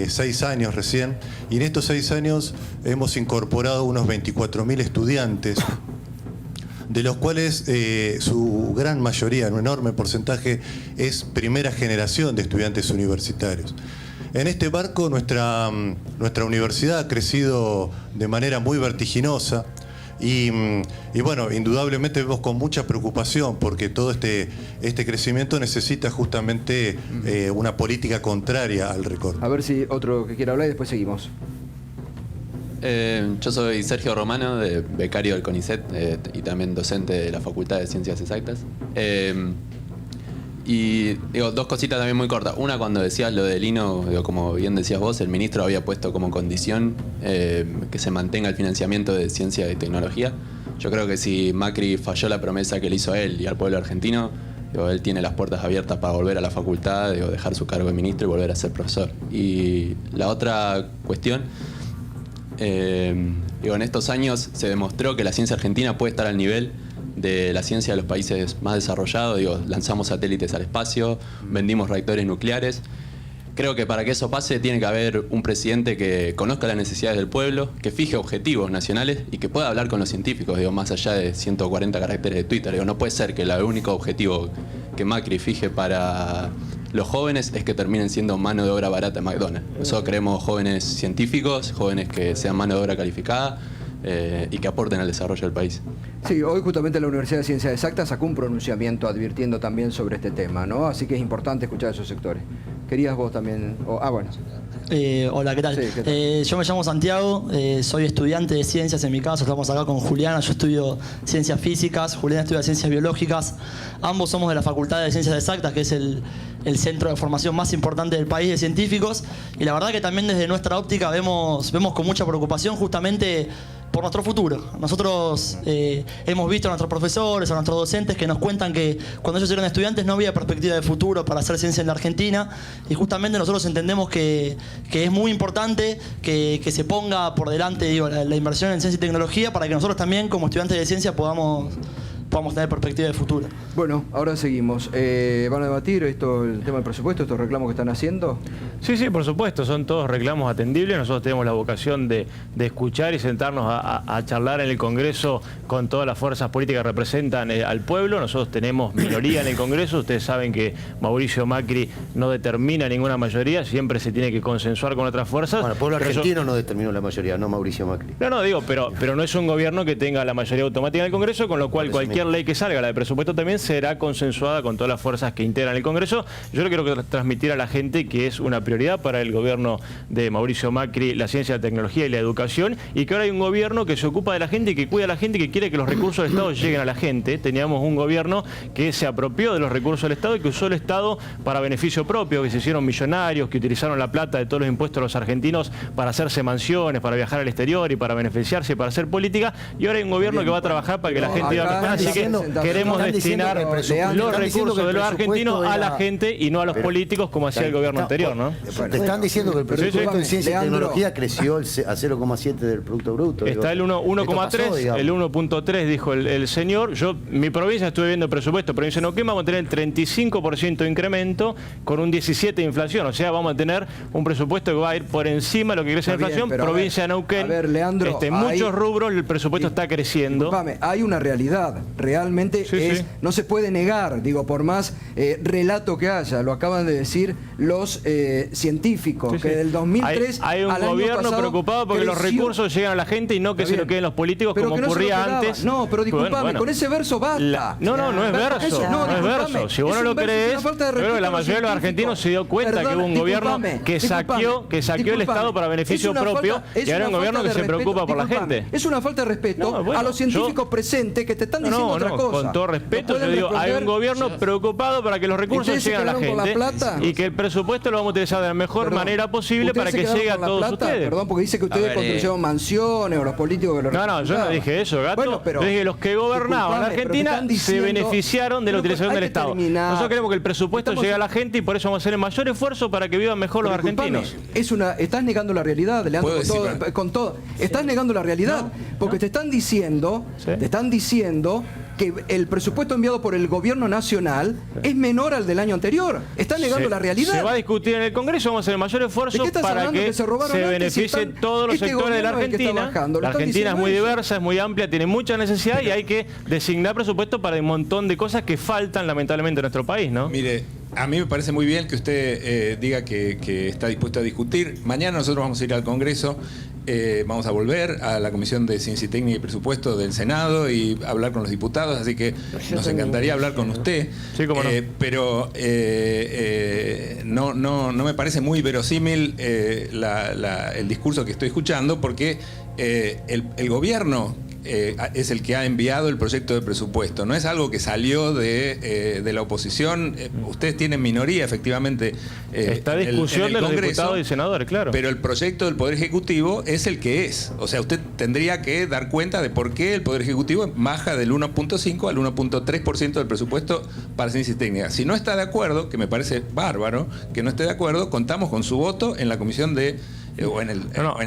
6 años recién, y en estos 6 años hemos incorporado unos 24.000 estudiantes, de los cuales su gran mayoría, un enorme porcentaje, es primera generación de estudiantes universitarios. En este marco nuestra universidad ha crecido de manera muy vertiginosa. Y bueno, indudablemente vemos con mucha preocupación porque todo este crecimiento necesita justamente una política contraria al recorte. A ver si otro que quiera hablar y después seguimos. Yo soy Sergio Romano, becario del CONICET y también docente de la Facultad de Ciencias Exactas. Y digo, 2 cositas también muy cortas. Una, cuando decías lo del Lino, como bien decías vos, el ministro había puesto como condición que se mantenga el financiamiento de ciencia y tecnología. Yo creo que si Macri falló la promesa que le hizo a él y al pueblo argentino, él tiene las puertas abiertas para volver a la facultad, dejar su cargo de ministro y volver a ser profesor. Y la otra cuestión, en estos años se demostró que la ciencia argentina puede estar al nivel de la ciencia de los países más desarrollados. Digo, lanzamos satélites al espacio, vendimos reactores nucleares. Creo que para que eso pase tiene que haber un presidente que conozca las necesidades del pueblo, que fije objetivos nacionales y que pueda hablar con los científicos, digo, más allá de 140 caracteres de Twitter. Digo, no puede ser que el único objetivo que Macri fije para los jóvenes es que terminen siendo mano de obra barata en McDonald's. Nosotros queremos jóvenes científicos, jóvenes que sean mano de obra calificada y que aporten al desarrollo del país. Sí, hoy justamente la Universidad de Ciencias Exactas sacó un pronunciamiento advirtiendo también sobre este tema, ¿no? Así que es importante escuchar a esos sectores. ¿Querías vos también? Bueno. Hola, ¿qué tal? Sí, ¿qué tal? Yo me llamo Santiago, soy estudiante de ciencias en mi caso, estamos acá con Juliana, yo estudio ciencias físicas, Juliana estudia ciencias biológicas, ambos somos de la Facultad de Ciencias Exactas, que es el centro de formación más importante del país de científicos, y la verdad que también desde nuestra óptica vemos con mucha preocupación justamente por nuestro futuro. Nosotros hemos visto a nuestros profesores, a nuestros docentes que nos cuentan que cuando ellos eran estudiantes no había perspectiva de futuro para hacer ciencia en la Argentina, y justamente nosotros entendemos que es muy importante que se ponga por delante la inversión en ciencia y tecnología para que nosotros también como estudiantes de ciencia podamos tener perspectiva de futuro. Bueno, ahora seguimos. ¿Van a debatir el tema del presupuesto, estos reclamos que están haciendo? Sí, por supuesto, son todos reclamos atendibles. Nosotros tenemos la vocación de escuchar y sentarnos a charlar en el Congreso con todas las fuerzas políticas que representan al pueblo. Nosotros tenemos minoría en el Congreso. Ustedes saben que Mauricio Macri no determina ninguna mayoría, siempre se tiene que consensuar con otras fuerzas. Bueno, el pueblo argentino no determinó la mayoría, no Mauricio Macri. No, digo, pero no es un gobierno que tenga la mayoría automática en el Congreso, con lo cual cualquier ley que salga, la de presupuesto también, será consensuada con todas las fuerzas que integran el Congreso. Yo le quiero transmitir a la gente que es una prioridad para el gobierno de Mauricio Macri la ciencia, la tecnología y la educación, y que ahora hay un gobierno que se ocupa de la gente y que cuida a la gente y que quiere que los recursos del Estado lleguen a la gente. Teníamos un gobierno que se apropió de los recursos del Estado y que usó el Estado para beneficio propio, que se hicieron millonarios, que utilizaron la plata de todos los impuestos de los argentinos para hacerse mansiones, para viajar al exterior y para beneficiarse y para hacer política, y ahora hay un gobierno que va a trabajar para que la gente viva mejor. Así que queremos destinar los recursos de los argentinos a la gente y no a los políticos como hacía el gobierno anterior, ¿no? Te están diciendo que el presupuesto de ciencia y tecnología creció a 0,7 del Producto Bruto. Está el 1,3, el 1,3 dijo el señor. Mi provincia, estuve viendo el presupuesto, provincia de Neuquén, vamos a tener el 35% de incremento con un 17% de inflación. O sea, vamos a tener un presupuesto que va a ir por encima de lo que crece la inflación. Provincia de Neuquén, Leandro, en muchos rubros el presupuesto está creciendo. Disculpame, hay una realidad, realmente no se puede negar, digo, por más relato que haya, lo acaban de decir los científicos, que del 2003 hay un al año gobierno pasado preocupado porque los recursos llegan a la gente y no que se lo queden los políticos como ocurría antes. No, pero disculpame, con ese verso basta. No es verso, no es verso. Si vos no lo crees, creo que la mayoría de los argentinos se dio cuenta que hubo un gobierno que saqueó el Estado para beneficio propio y ahora un gobierno que se preocupa por la gente. Es una falta de respeto a los científicos presentes que te están diciendo otra cosa. Con todo respeto, yo digo, hay un gobierno preocupado para que los recursos lleguen a la gente y que el presupuesto lo vamos a utilizar de la mejor manera posible para que llegue a todos ustedes. Perdón, porque dice que ustedes construyeron mansiones o los políticos que lo No, yo no dije eso, Gato. Bueno, pero, yo dije que los que gobernaban la Argentina se beneficiaron de la utilización del Estado. Nosotros queremos que el presupuesto llegue a la gente y por eso vamos a hacer el mayor esfuerzo para que vivan mejor los argentinos. Estás negando la realidad, Leandro, con todo. Estás negando la realidad, porque te están diciendo que el presupuesto enviado por el gobierno nacional es menor al del año anterior. Están negando la realidad. Se va a discutir en el Congreso, vamos a hacer el mayor esfuerzo para que se beneficien todos los sectores de la Argentina. La Argentina es muy diversa, es muy amplia, tiene mucha necesidad y hay que designar presupuesto para un montón de cosas que faltan lamentablemente en nuestro país, ¿no? Mire, a mí me parece muy bien que usted diga que está dispuesto a discutir. Mañana nosotros vamos a ir al Congreso, vamos a volver a la Comisión de Ciencia y Técnica y Presupuesto del Senado y hablar con los diputados, así que nos encantaría hablar con usted. Sí, cómo no. Pero no me parece muy verosímil el discurso que estoy escuchando, porque el gobierno es el que ha enviado el proyecto de presupuesto. No es algo que salió de la oposición. Ustedes tienen minoría, efectivamente. Está discusión en el de los Congreso, diputados y senadores, claro. Pero el proyecto del Poder Ejecutivo es el que es. O sea, usted tendría que dar cuenta de por qué el Poder Ejecutivo baja del 1.5 al 1.3% del presupuesto para ciencia y técnica. Si no está de acuerdo, que me parece bárbaro que no esté de acuerdo, contamos con su voto en la Comisión de o en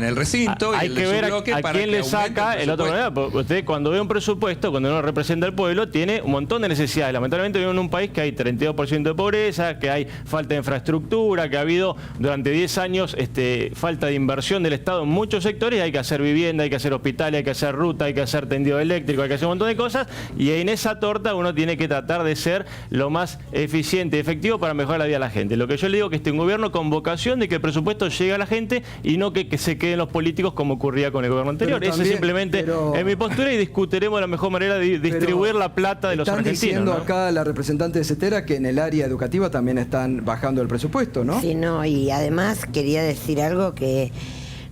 el recinto. Hay y el que de su ver bloque a para quién que le saca aumente el otro presupuesto. problema. Usted cuando ve un presupuesto, cuando uno representa al pueblo, tiene un montón de necesidades. Lamentablemente vivimos en un país que hay 32% de pobreza, que hay falta de infraestructura, que ha habido durante 10 años falta de inversión del Estado en muchos sectores. Hay que hacer vivienda, hay que hacer hospitales, hay que hacer ruta, hay que hacer tendido eléctrico, hay que hacer un montón de cosas. Y en esa torta uno tiene que tratar de ser lo más eficiente y efectivo para mejorar la vida de la gente. Lo que yo le digo es que un gobierno con vocación de que el presupuesto llegue a la gente y no que se queden los políticos como ocurría con el gobierno anterior. Pero Ese también, simplemente es mi postura y discutiremos la mejor manera de distribuir la plata de los argentinos. Están diciendo ¿no? acá la representante de CETERA que en el área educativa también están bajando el presupuesto, ¿no? Sí, no, y además quería decir algo que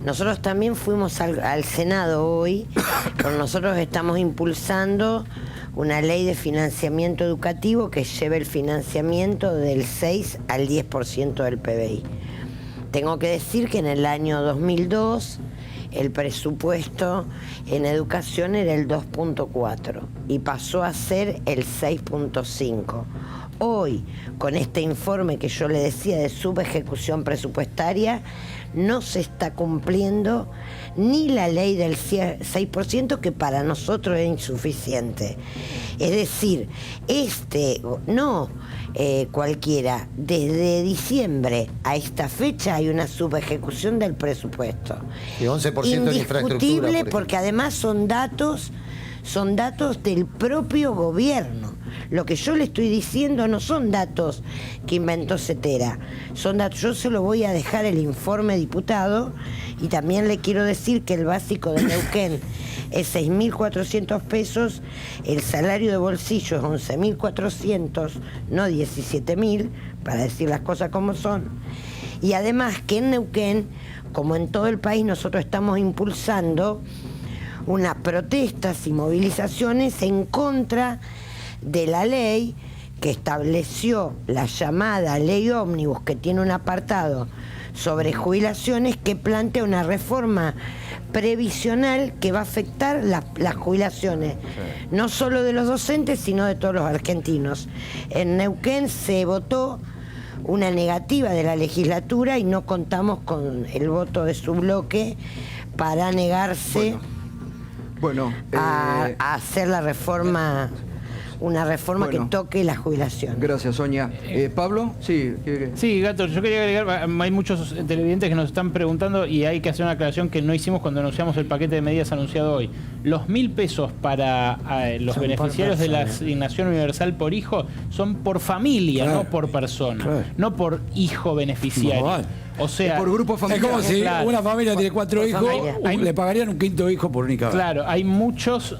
nosotros también fuimos al Senado hoy, pero nosotros estamos impulsando una ley de financiamiento educativo que lleve el financiamiento del 6 al 10% del PBI. Tengo que decir que en el año 2002 el presupuesto en educación era el 2.4 y pasó a ser el 6.5. Hoy, con este informe que yo le decía de subejecución presupuestaria, no se está cumpliendo ni la ley del 6%, que para nosotros es insuficiente. Es decir, cualquiera, desde diciembre a esta fecha hay una subejecución del presupuesto. Y 11% en infraestructura. Indiscutible, porque además son datos del propio gobierno. Lo que yo le estoy diciendo no son datos que inventó CETERA, son datos. Yo se lo voy a dejar el informe, diputado, y también le quiero decir que el básico de Neuquén es 6.400 pesos, el salario de bolsillo es 11.400, no 17.000, para decir las cosas como son. Y además que en Neuquén, como en todo el país, nosotros estamos impulsando unas protestas y movilizaciones en contra de la ley que estableció la llamada ley ómnibus, que tiene un apartado sobre jubilaciones que plantea una reforma previsional que va a afectar las jubilaciones, no solo de los docentes, sino de todos los argentinos. En Neuquén se votó una negativa de la legislatura y no contamos con el voto de su bloque para negarse a hacer la reforma, una reforma que toque la jubilación. Gracias, Sonia. Pablo, sí. Sí, Gato, yo quería agregar, hay muchos televidentes que nos están preguntando y hay que hacer una aclaración que no hicimos cuando anunciamos el paquete de medidas anunciado hoy. Los 1.000 pesos para los beneficiarios de la asignación universal por hijo son por familia, no por persona, no por hijo beneficiario. O sea, por grupo familiar. Es como si una familia tiene 4 hijos, le pagarían un quinto hijo por única vez. Claro, hay muchos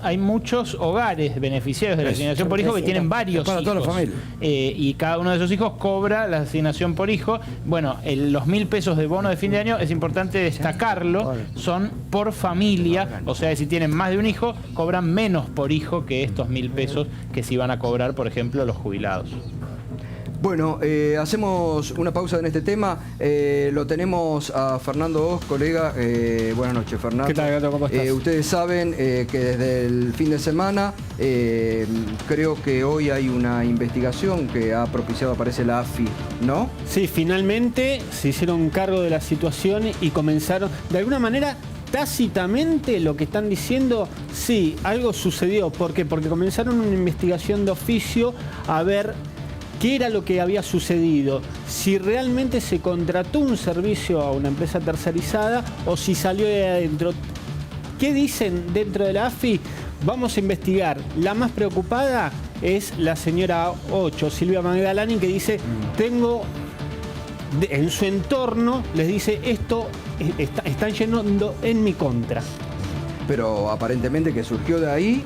hogares beneficiarios de la asignación por hijo que tienen varios hijos. Toda la familia. Y cada uno de esos hijos cobra la asignación por hijo. Bueno, los 1.000 pesos de bono de fin de año, es importante destacarlo, son por familia. O sea, si tienen más de un hijo, cobran menos por hijo que estos 1.000 pesos que sí van a cobrar, por ejemplo, los jubilados. Bueno, hacemos una pausa en este tema. Lo tenemos a Fernando Oz, colega. Buenas noches, Fernando. ¿Qué tal, Gato? ¿Cómo estás? Ustedes saben que desde el fin de semana, creo que hoy hay una investigación que ha propiciado, parece, la AFI, ¿no? Sí, finalmente se hicieron cargo de la situación y comenzaron, de alguna manera, tácitamente lo que están diciendo, sí, algo sucedió. ¿Por qué? Porque comenzaron una investigación de oficio a ver qué era lo que había sucedido, si realmente se contrató un servicio a una empresa tercerizada o si salió de adentro. ¿Qué dicen dentro de la AFI? Vamos a investigar. La más preocupada es la señora 8, Silvia Magdalani, que dice, en su entorno, les dice, esto están yendo en mi contra. Pero aparentemente que surgió de ahí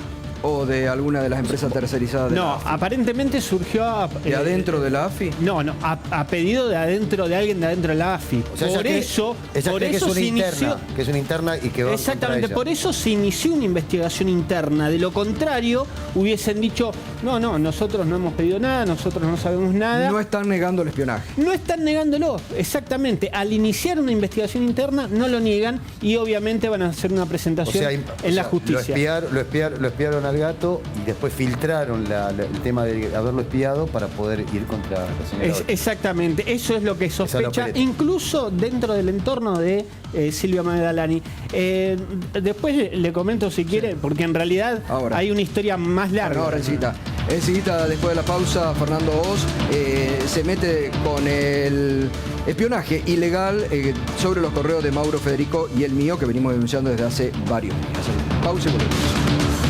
o de alguna de las empresas tercerizadas de la AFI. Aparentemente surgió ¿de adentro de la AFI? No, a pedido de adentro de alguien de adentro de la AFI. O sea, por eso se inició, que es una interna y que va exactamente, por eso se inició una investigación interna. De lo contrario, hubiesen dicho, no, nosotros no hemos pedido nada, nosotros no sabemos nada. No están negando el espionaje. No están negándolo, exactamente. Al iniciar una investigación interna, no lo niegan y obviamente van a hacer una presentación en la justicia. Lo espiaron al Alpargato y después filtraron el tema de haberlo espiado para poder ir contra la señora. Exactamente, eso es lo que sospecha, incluso dentro del entorno de Silvia Magdalani. Después le comento si quiere, porque en realidad hay una historia más larga. Ahora, enseguida, después de la pausa, Fernando Oz se mete con el espionaje ilegal sobre los correos de Mauro Federico y el mío, que venimos denunciando desde hace varios días. Pausa y volvemos.